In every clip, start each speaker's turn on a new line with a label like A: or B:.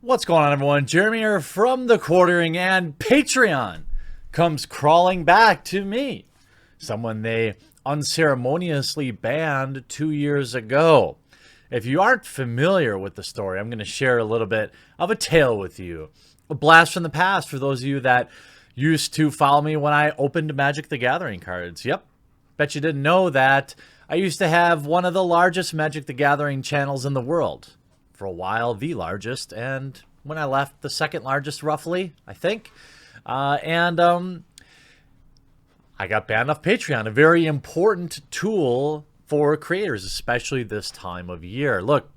A: What's going on, everyone? Jeremy here from The Quartering, and Patreon comes crawling back to me. Someone they unceremoniously banned 2 years ago. If you aren't familiar with the story, I'm going to share a little bit of a tale with you. A blast from the past for those of you that used to follow me when I opened Magic the Gathering cards. Yep. Bet you didn't know that I used to have one of the largest Magic the Gathering channels in the world. For a while, the largest, and when I left, the second largest, roughly, I think. I got banned off Patreon, a very important tool for creators, especially this time of year. Look,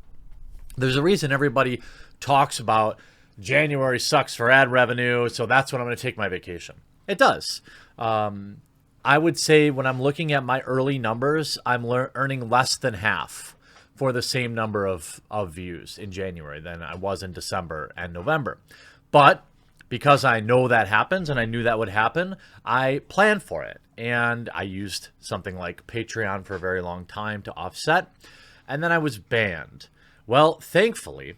A: there's a reason everybody talks about January sucks for ad revenue, so that's when I'm going to take my vacation. It does. I would say when I'm looking at my early numbers, I'm earning less than half for the same number of views in January than I was in December and November. But because I know that happens and I knew that would happen, I planned for it. And I used something like Patreon for a very long time to offset. And then I was banned. Well, thankfully,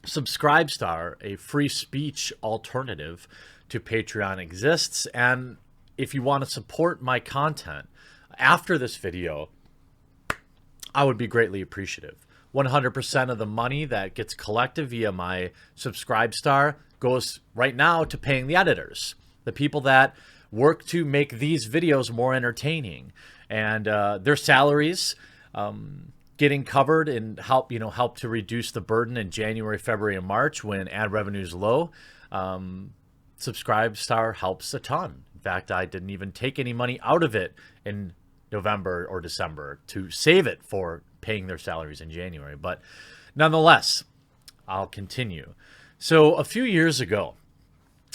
A: Subscribestar, a free speech alternative to Patreon, exists. And if you want to support my content after this video, I would be greatly appreciative. 100% of the money that gets collected via my Subscribestar goes right now to paying the editors, the people that work to make these videos more entertaining, and their salaries getting covered and help to reduce the burden in January, February, and March when ad revenue is low. Subscribestar helps a ton. In fact, I didn't even take any money out of it in November or December to save it for paying their salaries in January. But nonetheless, I'll continue. So a few years ago,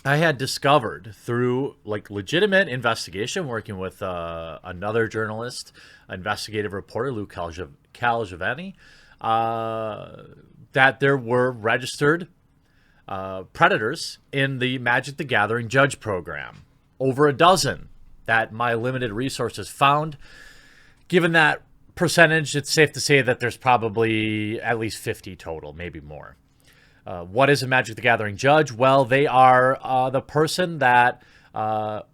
A: I had discovered through legitimate investigation, working with another journalist, investigative reporter, Lou Calgiovanni, that there were registered predators in the Magic the Gathering judge program. Over a dozen that my limited resources found. Given that percentage, it's safe to say that there's probably at least 50 total, maybe more. What is a Magic the Gathering judge? Well, they are the person that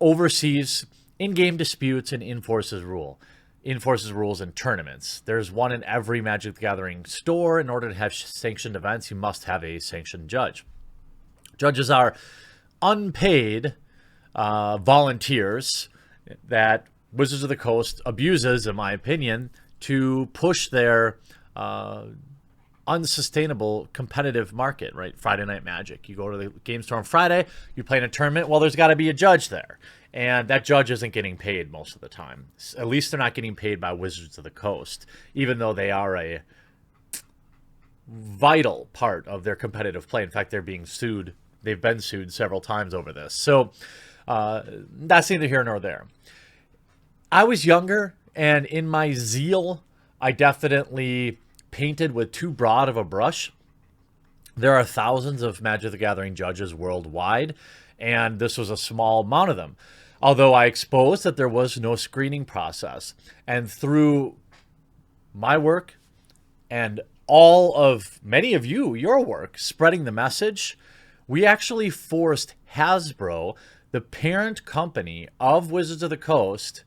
A: oversees in-game disputes and enforces rules in tournaments. There's one in every Magic the Gathering store. In order to have sanctioned events, you must have a sanctioned judge. Judges are unpaid volunteers that Wizards of the Coast abuses, in my opinion, to push their unsustainable competitive market, right? Friday Night Magic. You go to the game store on Friday, you play in a tournament, well, there's got to be a judge there. And that judge isn't getting paid most of the time. At least they're not getting paid by Wizards of the Coast, even though they are a vital part of their competitive play. In fact, they're being sued. They've been sued several times over this. So that's neither here nor there. I was younger, and in my zeal, I definitely painted with too broad of a brush. There are thousands of Magic the Gathering judges worldwide, and this was a small amount of them. Although I exposed that there was no screening process. And through my work and many of your work, spreading the message, we actually forced Hasbro, the parent company of Wizards of the Coast,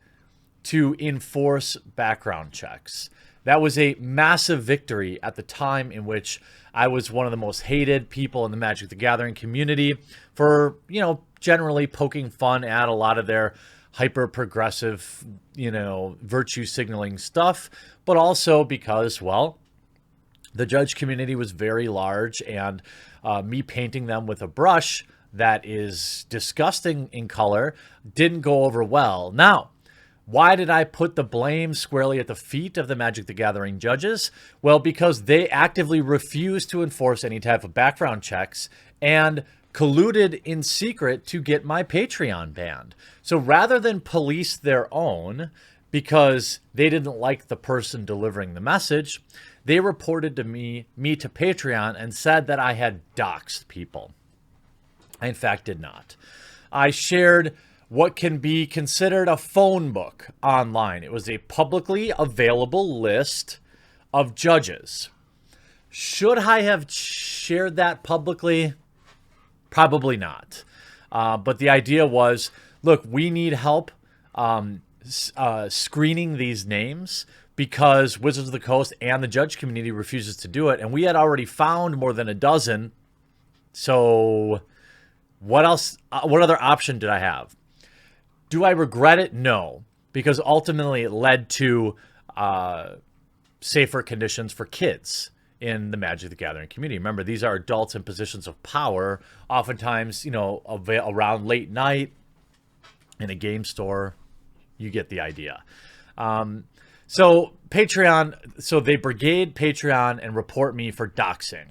A: to enforce background checks. That was a massive victory at the time in which I was one of the most hated people in the Magic the Gathering community for, generally poking fun at a lot of their hyper-progressive, virtue signaling stuff, but also because, well, the judge community was very large, and me painting them with a brush that is disgusting in color didn't go over well. Now, why did I put the blame squarely at the feet of the Magic the Gathering judges? Well, because they actively refused to enforce any type of background checks and colluded in secret to get my Patreon banned. So rather than police their own because they didn't like the person delivering the message, they reported to me to Patreon and said that I had doxed people. I, in fact, did not. I shared what can be considered a phone book online. It was a publicly available list of judges. Should I have shared that publicly? Probably not. But the idea was, look, we need help screening these names because Wizards of the Coast and the judge community refuses to do it. And we had already found more than a dozen. So what else? What other option did I have? Do I regret it? No, because ultimately it led to safer conditions for kids in the Magic the Gathering community. Remember, these are adults in positions of power, oftentimes, around late night in a game store. You get the idea. So Patreon, so they brigade Patreon and report me for doxing.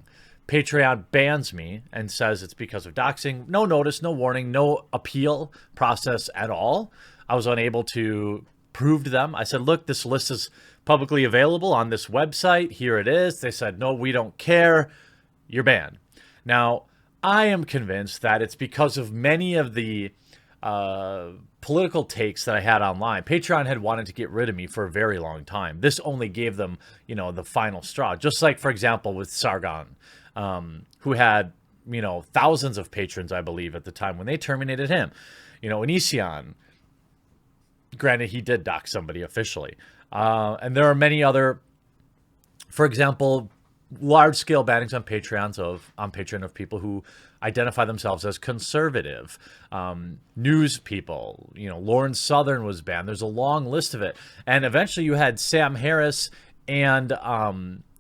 A: Patreon bans me and says it's because of doxing. No notice, no warning, no appeal process at all. I was unable to prove to them. I said, look, this list is publicly available on this website. Here it is. They said, no, we don't care. You're banned. Now, I am convinced that it's because of many of the political takes that I had online. Patreon had wanted to get rid of me for a very long time. This only gave them, the final straw. Just like, for example, with Sargon, who had, thousands of patrons, I believe, at the time when they terminated him. Onision, granted, he did dox somebody officially. And there are many other, for example, large-scale bannings on Patreon of people who identify themselves as conservative. News people, Lauren Southern was banned. There's a long list of it. And eventually you had Sam Harris and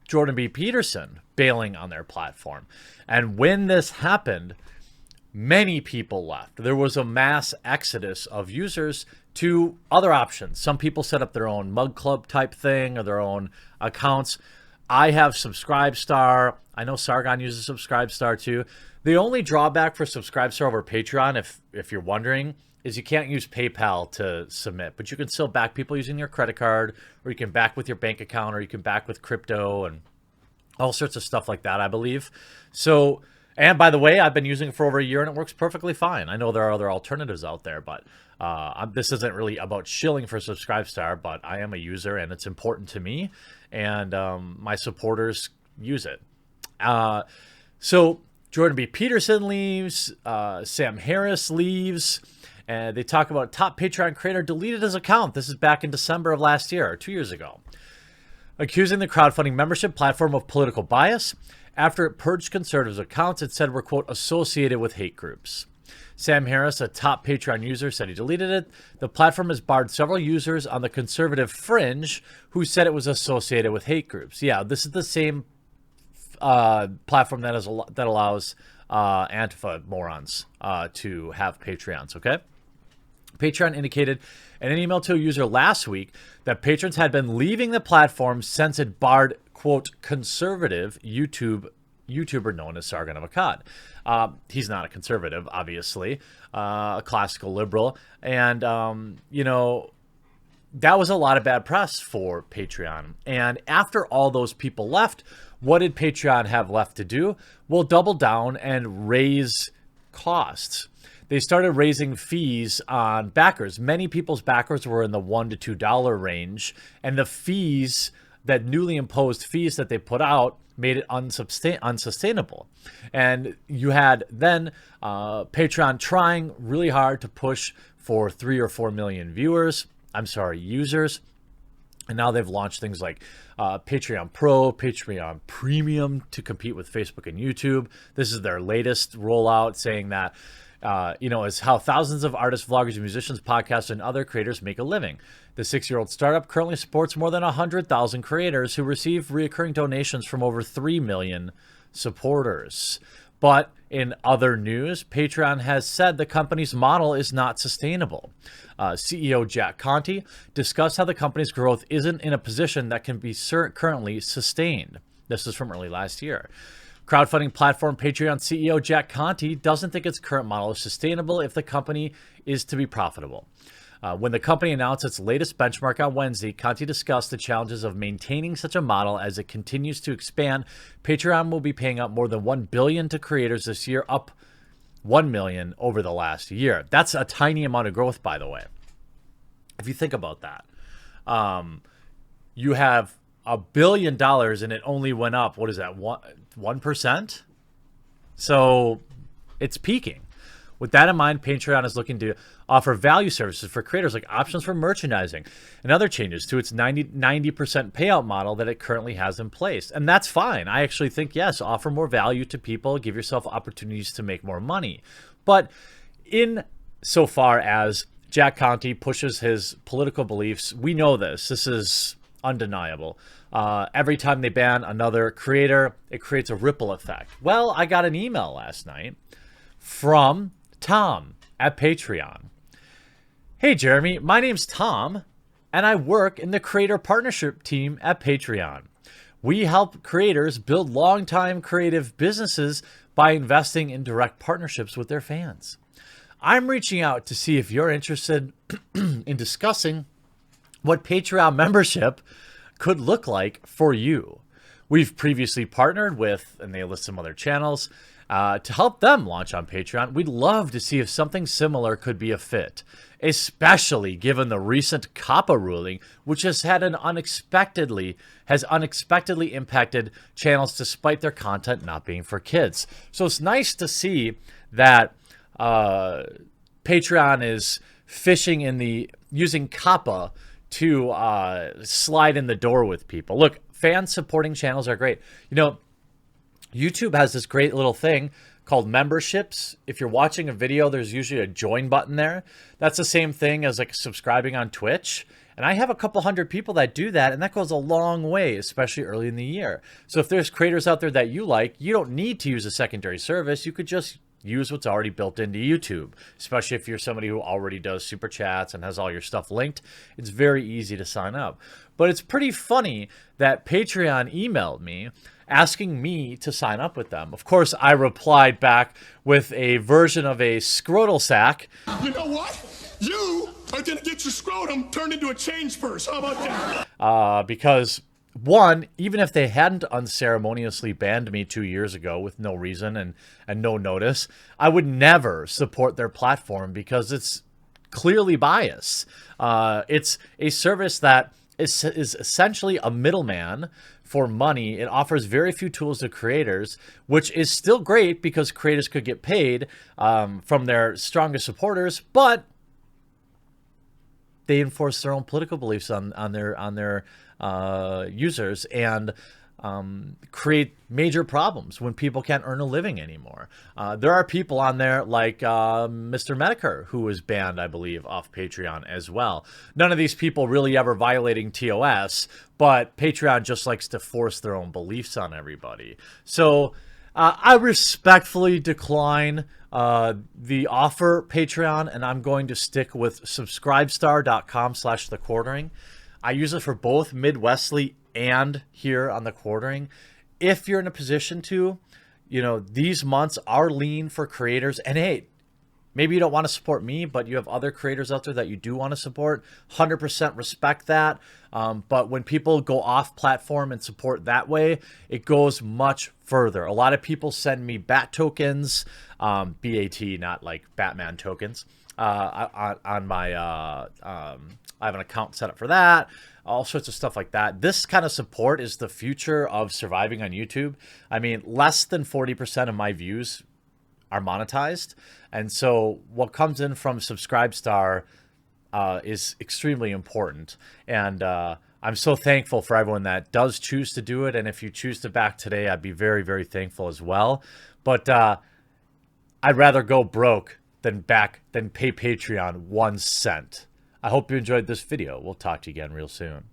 A: Jordan B. Peterson bailing on their platform. And when this happened, many people left. There was a mass exodus of users to other options. Some people set up their own mug club type thing or their own accounts. I have Subscribestar. I know Sargon uses Subscribestar too. The only drawback for Subscribestar over Patreon, if you're wondering, is you can't use PayPal to submit, but you can still back people using your credit card, or you can back with your bank account, or you can back with crypto and all sorts of stuff like that, I believe. So, and by the way, I've been using it for over a year and it works perfectly fine. I know there are other alternatives out there, but this isn't really about shilling for Subscribestar, but I am a user and it's important to me, and my supporters use it. So Jordan B. Peterson leaves, Sam Harris leaves, and they talk about top Patreon creator deleted his account. This is back in December of last year, or 2 years ago, accusing the crowdfunding membership platform of political bias. After it purged conservatives' accounts, it said we're, quote, associated with hate groups. Sam Harris, a top Patreon user, said he deleted it. The platform has barred several users on the conservative fringe who said it was associated with hate groups. Yeah, this is the same platform that allows Antifa morons to have Patreons, okay? Patreon indicated in an email to a user last week that patrons had been leaving the platform since it barred, quote, conservative YouTuber known as Sargon of Akkad. He's not a conservative, obviously, a classical liberal. And, that was a lot of bad press for Patreon. And after all those people left, what did Patreon have left to do? Well, double down and raise costs. They started raising fees on backers. Many people's backers were in the $1 to $2 range, and the fees, that newly imposed fees that they put out, made it unsustainable. And you had then Patreon trying really hard to push for 3 or 4 million users. And now they've launched things like Patreon Pro, Patreon Premium to compete with Facebook and YouTube. This is their latest rollout, saying that is how thousands of artists, vloggers, musicians, podcasters, and other creators make a living. The 6-year-old startup currently supports more than 100,000 creators who receive recurring donations from over 3 million supporters. But in other news, Patreon has said the company's model is not sustainable. CEO Jack Conte discussed how the company's growth isn't in a position that can be currently sustained. This is from early last year. Crowdfunding platform Patreon CEO Jack Conte doesn't think its current model is sustainable if the company is to be profitable. When the company announced its latest benchmark on Wednesday, Conte discussed the challenges of maintaining such a model as it continues to expand. Patreon will be paying out more than $1 billion to creators this year, up $1 million over the last year. That's a tiny amount of growth, by the way. If you think about that, you have $1 billion and it only went up, what is that, 1%? So it's peaking. With that in mind, Patreon is looking to offer value services for creators like options for merchandising and other changes to its 90% payout model that it currently has in place. And that's fine. I actually think, yes, offer more value to people, give yourself opportunities to make more money. But in so far as Jack Conte pushes his political beliefs, we know this. This is undeniable. Every time they ban another creator, it creates a ripple effect. Well, I got an email last night from Tom at Patreon. Hey, Jeremy, my name's Tom, and I work in the creator partnership team at Patreon. We help creators build long-time creative businesses by investing in direct partnerships with their fans. I'm reaching out to see if you're interested in discussing what Patreon membership could look like for you. We've previously partnered with, and they list some other channels, to help them launch on Patreon. We'd love to see if something similar could be a fit, especially given the recent COPPA ruling, which has unexpectedly impacted channels despite their content not being for kids. So it's nice to see that Patreon is fishing in using COPPA to slide in the door with people. Look, fan supporting channels are great. You know, YouTube has this great little thing called memberships. If you're watching a video, there's usually a join button there. That's the same thing as like subscribing on Twitch. And I have a couple hundred people that do that, and that goes a long way, especially early in the year. So if there's creators out there that you like, you don't need to use a secondary service. You could just use what's already built into YouTube, especially if you're somebody who already does super chats and has all your stuff linked. It's very easy to sign up. But it's pretty funny that Patreon emailed me asking me to sign up with them. Of course, I replied back with a version of a scrotal sack.
B: You know what? You are going to get your scrotum turned into a change purse. How about that?
A: Because, one, even if they hadn't unceremoniously banned me 2 years ago with no reason and no notice, I would never support their platform because it's clearly biased. It's a service that is essentially a middleman for money. It offers very few tools to creators, which is still great because creators could get paid from their strongest supporters, but they enforce their own political beliefs on their users and create major problems when people can't earn a living anymore. There are people on there like Mr. Medicare, who was banned, I believe, off Patreon as well. None of these people really ever violating TOS, but Patreon just likes to force their own beliefs on everybody. So I respectfully decline the offer, Patreon, and I'm going to stick with subscribestar.com/thequartering. I use it for both Midwestly and here on the Quartering. If you're in a position to, you know, these months are lean for creators. And hey, maybe you don't want to support me, but you have other creators out there that you do want to support. 100% respect that. But when people go off platform and support that way, it goes much further. A lot of people send me BAT tokens, BAT, not like Batman tokens, on my, I have an account set up for that. All sorts of stuff like that. This kind of support is the future of surviving on YouTube. I mean, less than 40% of my views are monetized. And so what comes in from Subscribestar is extremely important. And I'm so thankful for everyone that does choose to do it. And if you choose to back today, I'd be very, very thankful as well. But I'd rather go broke than pay Patreon 1 cent. I hope you enjoyed this video. We'll talk to you again real soon.